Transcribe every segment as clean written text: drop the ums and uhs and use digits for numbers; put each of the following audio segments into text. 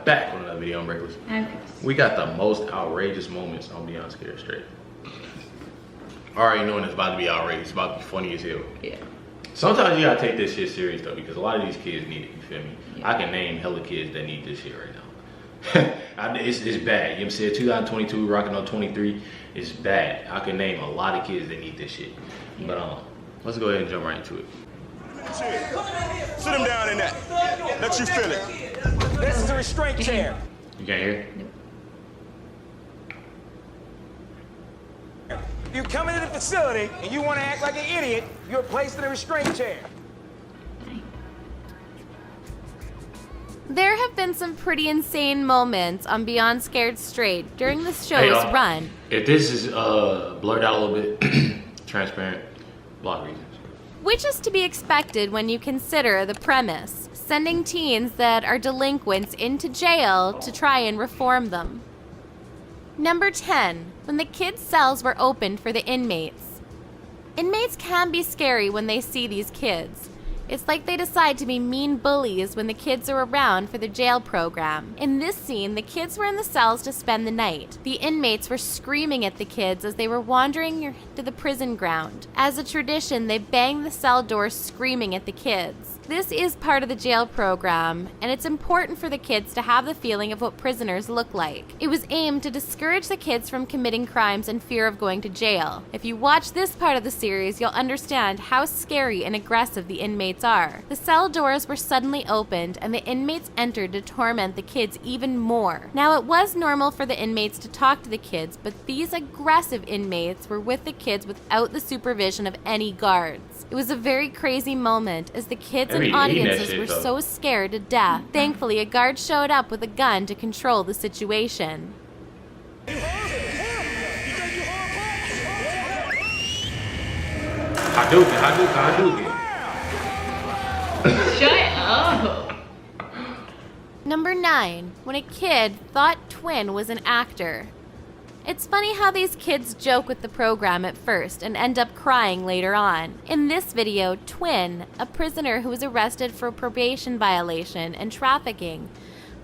back on another video on Recklezz. We got the most outrageous moments on Beyond Scared Straight. Already knowing it's about to be outrageous, it's about to be funny as hell. Yeah. Sometimes you gotta take this shit serious though, because a lot of these kids need it, you feel me? Yeah. I can name hella kids that need this shit right now. It's bad, you know what I'm saying? 2022, rocking on 23, it's bad. I can name a lot of kids that need this shit. Yeah. But let's go ahead and jump right into it. Sit him down in that. Let you feel it. This is a restraint chair. You can't hear? If you come into the facility and you want to act like an idiot, you're placed in a restraint chair. There have been some pretty insane moments on Beyond Scared Straight during the show's run. If this is blurred out a little bit, transparent, block reasons. Which is to be expected when you consider the premise, sending teens that are delinquents into jail to try and reform them. Number 10, when the kids' cells were opened for the inmates. Inmates can be scary when they see these kids. It's like they decide to be mean bullies when the kids are around for the jail program. In this scene, the kids were in the cells to spend the night. The inmates were screaming at the kids as they were wandering to the prison ground. As a tradition, they banged the cell doors screaming at the kids. This is part of the jail program, and it's important for the kids to have the feeling of what prisoners look like. It was aimed to discourage the kids from committing crimes and fear of going to jail. If you watch this part of the series, you'll understand how scary and aggressive the inmates are. The cell doors were suddenly opened, and the inmates entered to torment the kids even more. Now, it was normal for the inmates to talk to the kids, but these aggressive inmates were with the kids without the supervision of any guards. It was a very crazy moment as the kids and audiences were so scared to death. Thankfully, a guard showed up with a gun to control the situation. Hadouken. Shut up. Number 9, when a kid thought Twin was an actor. It's funny how these kids joke with the program at first and end up crying later on. In this video, Twin, a prisoner who was arrested for probation violation and trafficking,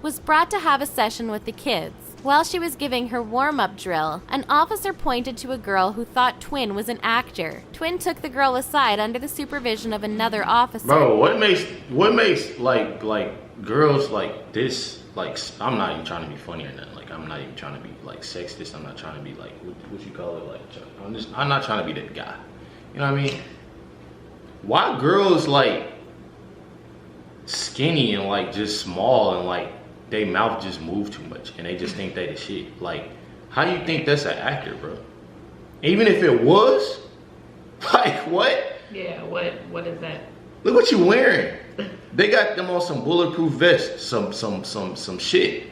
was brought to have a session with the kids. While she was giving her warm-up drill, an officer pointed to a girl who thought Twin was an actor. Twin took the girl aside under the supervision of another officer. Bro, what makes like girls like this, like, I'm not even trying to be funny or nothing. Like, I'm not even trying to be like sexist. I'm not trying to be like what you call it, like I'm not trying to be that guy. You know what I mean? Why girls like skinny and like just small and like they mouth just move too much and they just think they the shit? Like, how do you think that's an actor, bro? Even if it was, like, what? Yeah, what is that? Look what you wearing. They got them on some bulletproof vests, some shit.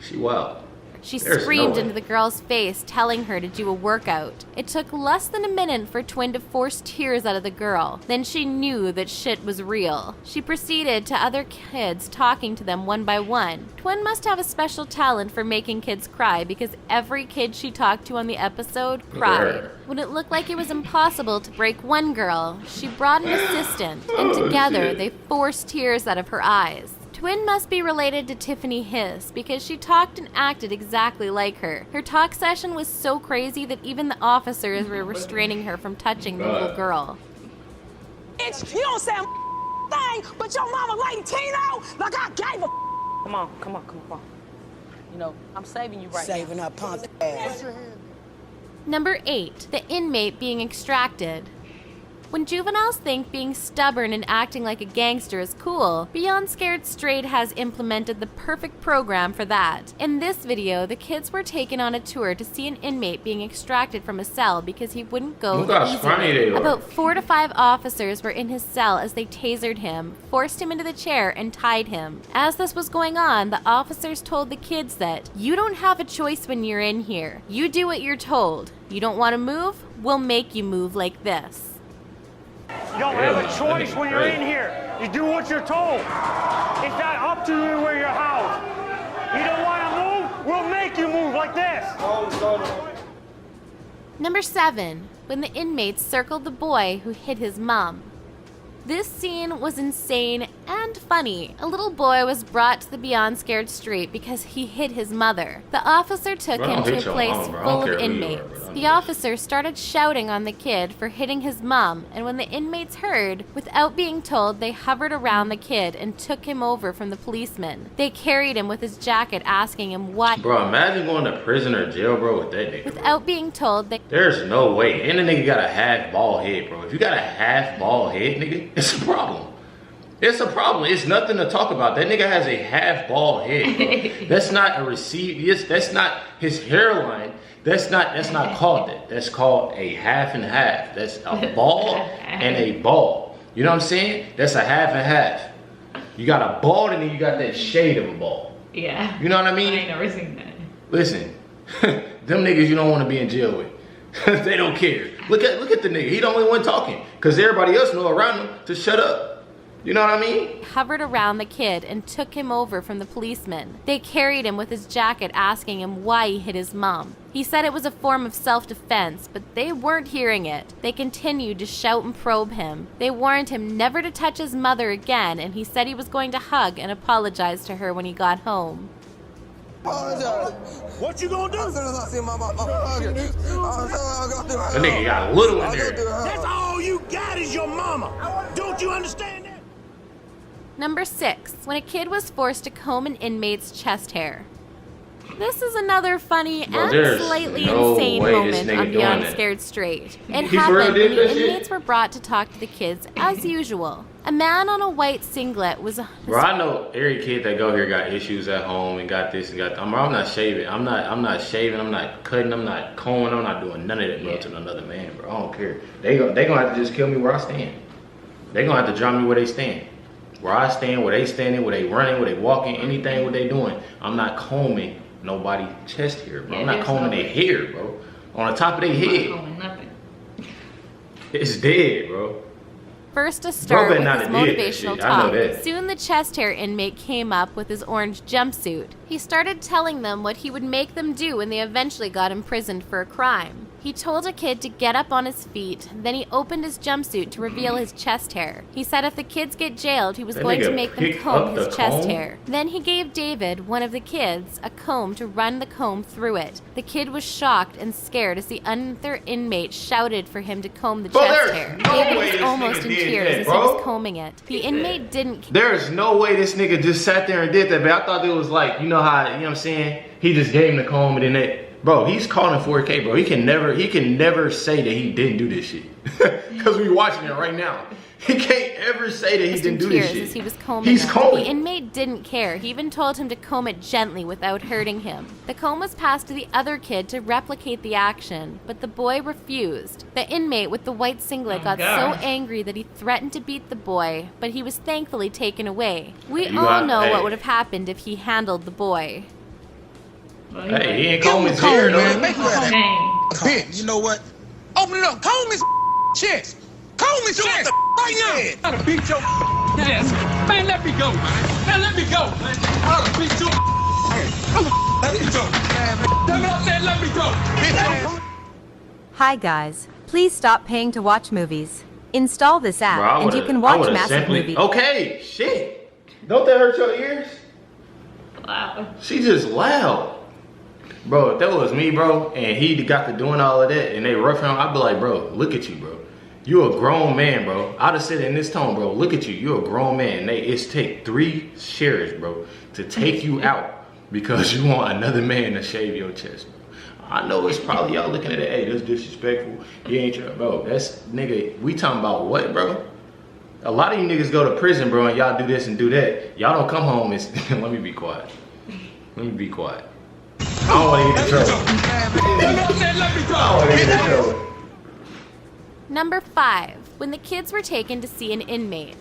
She wild. She screamed into the girl's face, telling her to do a workout. It took less than a minute for Twin to force tears out of the girl. Then she knew that shit was real. She proceeded to other kids, talking to them one by one. Twin must have a special talent for making kids cry, because every kid she talked to on the episode cried. When it looked like it was impossible to break one girl, she brought an assistant, and together they forced tears out of her eyes. Twin must be related to Tiffany Hiss because she talked and acted exactly like her. Her talk session was so crazy that even the officers were restraining her from touching the little girl. Bitch, you don't say a thing, but your mama Lady Tino, like I gave a. Come on. You know, I'm saving you right now. Saving her punk ass. Number 8, the inmate being extracted. When juveniles think being stubborn and acting like a gangster is cool, Beyond Scared Straight has implemented the perfect program for that. In this video, the kids were taken on a tour to see an inmate being extracted from a cell because he wouldn't go easy. About 4 to 5 officers were in his cell as they tasered him, forced him into the chair, and tied him. As this was going on, the officers told the kids that, "You don't have a choice when you're in here. You do what you're told. You don't want to move? We'll make you move like this." You don't have a choice when you're in here. You do what you're told. It's not up to you where you're housed. You don't want to move? We'll make you move like this. Number 7, when the inmates circled the boy who hit his mom. This scene was insane And funny, a little boy was brought to the Beyond Scared Street because he hit his mother. The officer took him to a place full of inmates. The officer started shouting on the kid for hitting his mom, and when the inmates heard, without being told, they hovered around the kid and took him over from the policeman. They carried him with his jacket, asking him why. Bro, imagine going to prison or jail, bro, with that nigga. Without being told, there's no way. And the nigga got a half bald head, bro. If you got a half bald head, nigga, it's a problem. It's a problem. It's nothing to talk about. That nigga has a half bald head, bro. That's not a receive. That's not his hairline. That's not called that. That's called a half and half. That's a bald and a bald. You know what I'm saying? That's a half and half. You got a bald and then you got that shade of a bald. Yeah. You know what I mean? I ain't never seen that. Listen, them niggas you don't want to be in jail with. They don't care. Look at the nigga. He the only one talking. Because everybody else know around him to shut up. You know what I mean? Hovered around the kid and took him over from the policeman. They carried him with his jacket, asking him why he hit his mom. He said it was a form of self-defense, but they weren't hearing it. They continued to shout and probe him. They warned him never to touch his mother again, and he said he was going to hug and apologize to her when he got home. What you gonna do? That nigga got a little in there. That's all you got is your mama. Don't you understand that? Number 6, when a kid was forced to comb an inmate's chest hair. This is another funny and slightly insane moment on Beyond Scared Straight. It happened when the inmates were brought to talk to the kids as usual. A man on a white singlet was... Bro, I know every kid that go here got issues at home and got this and got that. I'm not shaving. I'm not shaving. I'm not cutting. I'm not combing. I'm not doing none of that, bro, to another man, bro. I don't care. They gonna have to just kill me where I stand. They gonna have to drop me where they stand. Where I stand, where they standing, where they running, where they walking, anything what they doing. I'm not combing nobody's chest hair, bro. I'm not combing their hair, bro. On the top of their head. I'm not combing nothing. It's dead, bro. First to start with his motivational talk. Soon the chest hair inmate came up with his orange jumpsuit. He started telling them what he would make them do when they eventually got imprisoned for a crime. He told a kid to get up on his feet, then he opened his jumpsuit to reveal his chest hair. He said if the kids get jailed, he was going to make them comb his chest hair. Then he gave David, one of the kids, a comb to run the comb through it. The kid was shocked and scared as the other inmate shouted for him to comb the chest hair. David was almost in tears as he was combing it. The inmate didn't... There's no way this nigga just sat there and did that, but I thought it was like, you know how, you know what I'm saying? He just gave him the comb and then they... Bro, he's calling 4K, bro. He can never say that he didn't do this shit. Cause we watching it right now. He can't ever say that he didn't do this shit. As he was combing it. The inmate didn't care. He even told him to comb it gently without hurting him. The comb was passed to the other kid to replicate the action, but the boy refused. The inmate with the white singlet got so angry that he threatened to beat the boy, but he was thankfully taken away. We all know what would have happened if he handled the boy. Hey, he ain't combing his hair, though. Bitch, you know what? Open it up. Comb his chest. Comb his chest right now. I'll beat your ass. Man, let me go, man. Man, let me go, man. I'll beat your ass. Let me go. Let me go. Hi, guys. Please stop paying to watch movies. Install this app, and you can watch massive movies. Okay, shit. Don't that hurt your ears? Wow. She's just loud. Bro, if that was me, bro, and he got to doing all of that, and they rough him, I'd be like, bro, look at you, bro. You a grown man, bro. I'd have said it in this tone, bro. Look at you. You're a grown man. It's take 3 sheriffs, bro, to take you out because you want another man to shave your chest, bro. I know it's probably y'all looking at it, hey, that's disrespectful. You ain't trying, bro. That's, nigga, we talking about what, bro? A lot of you niggas go to prison, bro, and y'all do this and do that. Y'all don't come home and, let me be quiet. Let me be quiet. I don't want to get in trouble. I don't want to get in trouble. Number 5, when the kids were taken to see an inmate.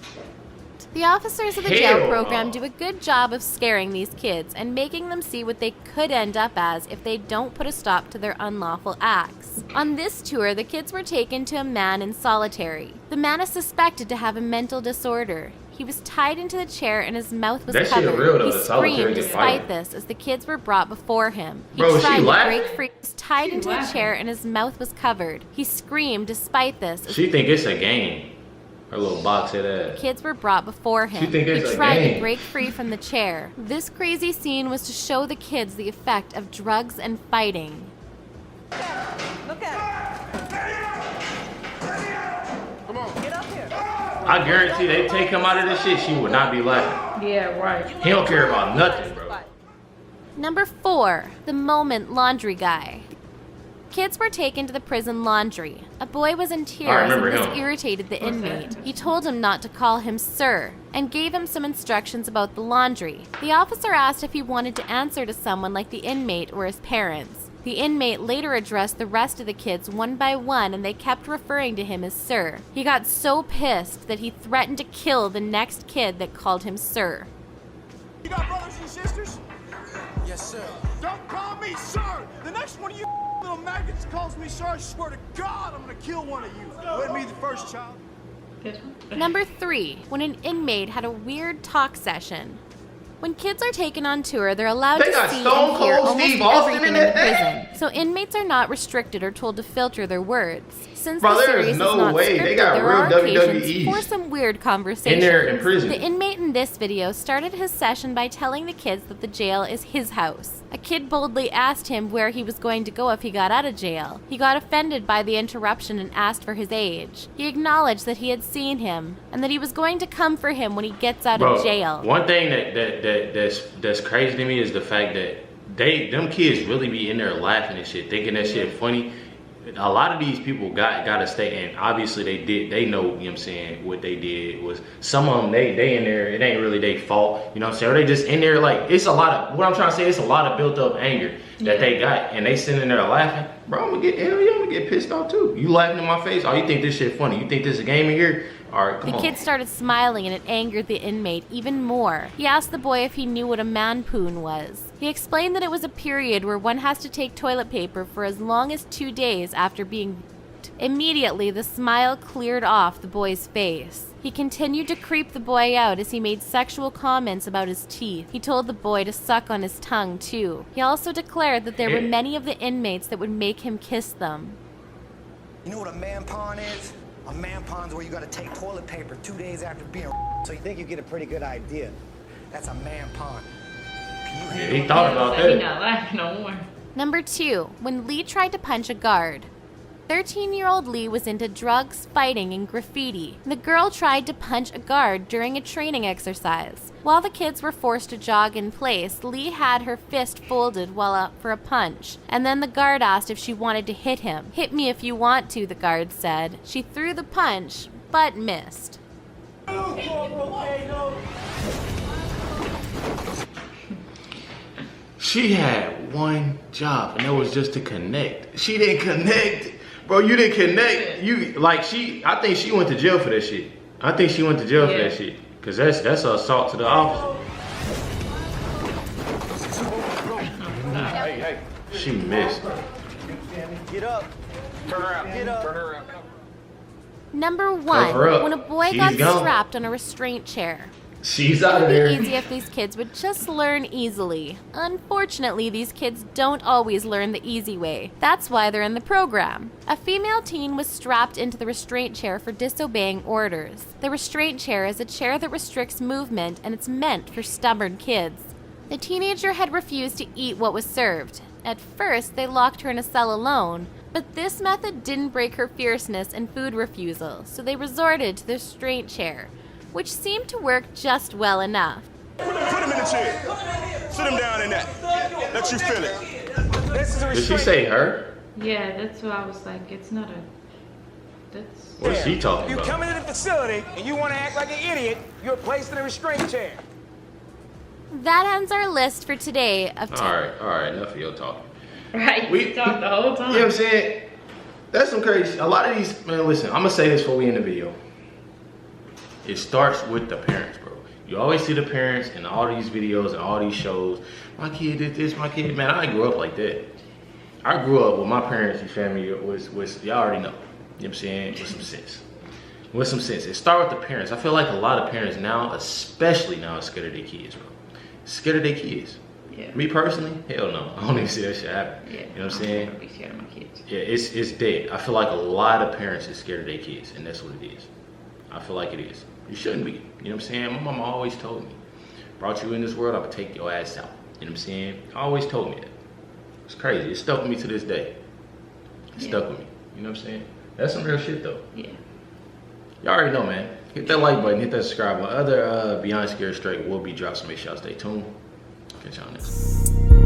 The officers of the jail program do a good job of scaring these kids and making them see what they could end up as if they don't put a stop to their unlawful acts. On this tour, the kids were taken to a man in solitary. The man is suspected to have a mental disorder. He was tied into the chair and his mouth was covered. He screamed despite this as the kids were brought before him. He tried to break free. He was tied into the chair and his mouth was covered. He screamed despite this. She think it's a game. Her little box head ass. Kids were brought before him. He tried to break free from the chair. This crazy scene was to show the kids the effect of drugs and fighting. Look at it. Come on. Get up here. I guarantee they take him out of this shit, she would not be laughing. Yeah, right. He don't care about nothing, bro. Number 4, the moment laundry guy. Kids were taken to the prison laundry. A boy was in tears and this irritated the inmate. He told him not to call him sir and gave him some instructions about the laundry. The officer asked if he wanted to answer to someone like the inmate or his parents. The inmate later addressed the rest of the kids one by one and they kept referring to him as sir. He got so pissed that he threatened to kill the next kid that called him sir. You got brothers and sisters? Yes, sir. Don't call me sir! The next one of you little maggots calls me sir, I swear to God I'm gonna kill one of you. Let me the first child. Number 3, when an inmate had a weird talk session. When kids are taken on tour, they're allowed to see and hear almost everything in the prison. So inmates are not restricted or told to filter their words. Since the series is not scripted, there are occasions for some weird conversations. In prison. The inmate in this video started his session by telling the kids that the jail is his house. A kid boldly asked him where he was going to go if he got out of jail. He got offended by the interruption and asked for his age. He acknowledged that he had seen him and that he was going to come for him when he gets out of jail. One thing that's crazy to me is the fact that them kids really be in there laughing and shit, thinking that shit funny. A lot of these people gotta stay, and obviously they know, you know what I'm saying, what they did was, some of them, they in there, it ain't really their fault, you know what I'm saying, or they just in there, like, it's a lot of, what I'm trying to say, it's a lot of built up anger that they got, and they sitting there laughing. Bro, I'm gonna get pissed off too. You laughing in my face? Oh, you think this shit funny? You think this is a game in here? All right, come on. The kid started smiling and it angered the inmate even more. He asked the boy if he knew what a manpoon was. He explained that it was a period where one has to take toilet paper for as long as 2 days after being... Immediately, the smile cleared off the boy's face. He continued to creep the boy out as he made sexual comments about his teeth. He told the boy to suck on his tongue, too. He also declared that there were many of the inmates that would make him kiss them. You know what a man-pawn is? A man-pawn's where you gotta take toilet paper 2 days after being so you think you get a pretty good idea. That's a man-pawn. Yeah, he thought about that. He's not laughing no more. Number 2, when Lee tried to punch a guard. 13-year-old Lee was into drugs, fighting, and graffiti. The girl tried to punch a guard during a training exercise. While the kids were forced to jog in place, Lee had her fist folded while up for a punch. And then the guard asked if she wanted to hit him. "Hit me if you want to," the guard said. She threw the punch, but missed. She had one job, and that was just to connect. She didn't connect. Bro, you didn't connect. I think she went to jail for that shit. I think she went to jail for that shit. Cause that's an assault to the officer. Hey. She missed. Get up. Turn around. Get up. Turn around. Number 1, when a boy got strapped on a restraint chair. She's out of there. It would be easy if these kids would just learn easily. Unfortunately, these kids don't always learn the easy way. That's why they're in the program. A female teen was strapped into the restraint chair for disobeying orders. The restraint chair is a chair that restricts movement, and it's meant for stubborn kids. The teenager had refused to eat what was served. At first, they locked her in a cell alone, but this method didn't break her fierceness and food refusal, so they resorted to the restraint chair, which seemed to work just well enough. Put him in the chair. Sit him down in that. Let you feel it. This is a Did she say her? Yeah, that's what I was like. It's not a... That's... What's she talking You about? come into the facility and you want to act like an idiot, you're placed in a restraint chair. That ends our list for today of All right, enough of your talking. Right, we talked the whole time. You know what I'm saying? That's some crazy. A lot of these, man, listen, I'm gonna say this before we end the video. It starts with the parents, bro. You always see the parents in all these videos and all these shows. My kid did this, my kid, man, I didn't grow up like that. I grew up with my parents and family was y'all already know. You know what I'm saying? With some sense. With some sense. It starts with the parents. I feel like a lot of parents now, especially now, are scared of their kids, bro. Scared of their kids. Yeah. Me personally, hell no. I don't even see that shit happen. Yeah. You know what I'm saying? I'll be scared of my kids. Yeah, it's dead. I feel like a lot of parents are scared of their kids, and that's what it is. I feel like it is. You shouldn't be. You know what I'm saying? My mama always told me, brought you in this world, I would take your ass out. You know what I'm saying? Always told me that. It's crazy. It stuck with me to this day. It stuck with me. You know what I'm saying? That's some real shit though. Yeah. Y'all already know, man. Hit that like button, hit that subscribe button. Other Beyond Scared Straight will be dropped, so make sure y'all stay tuned. Catch y'all next.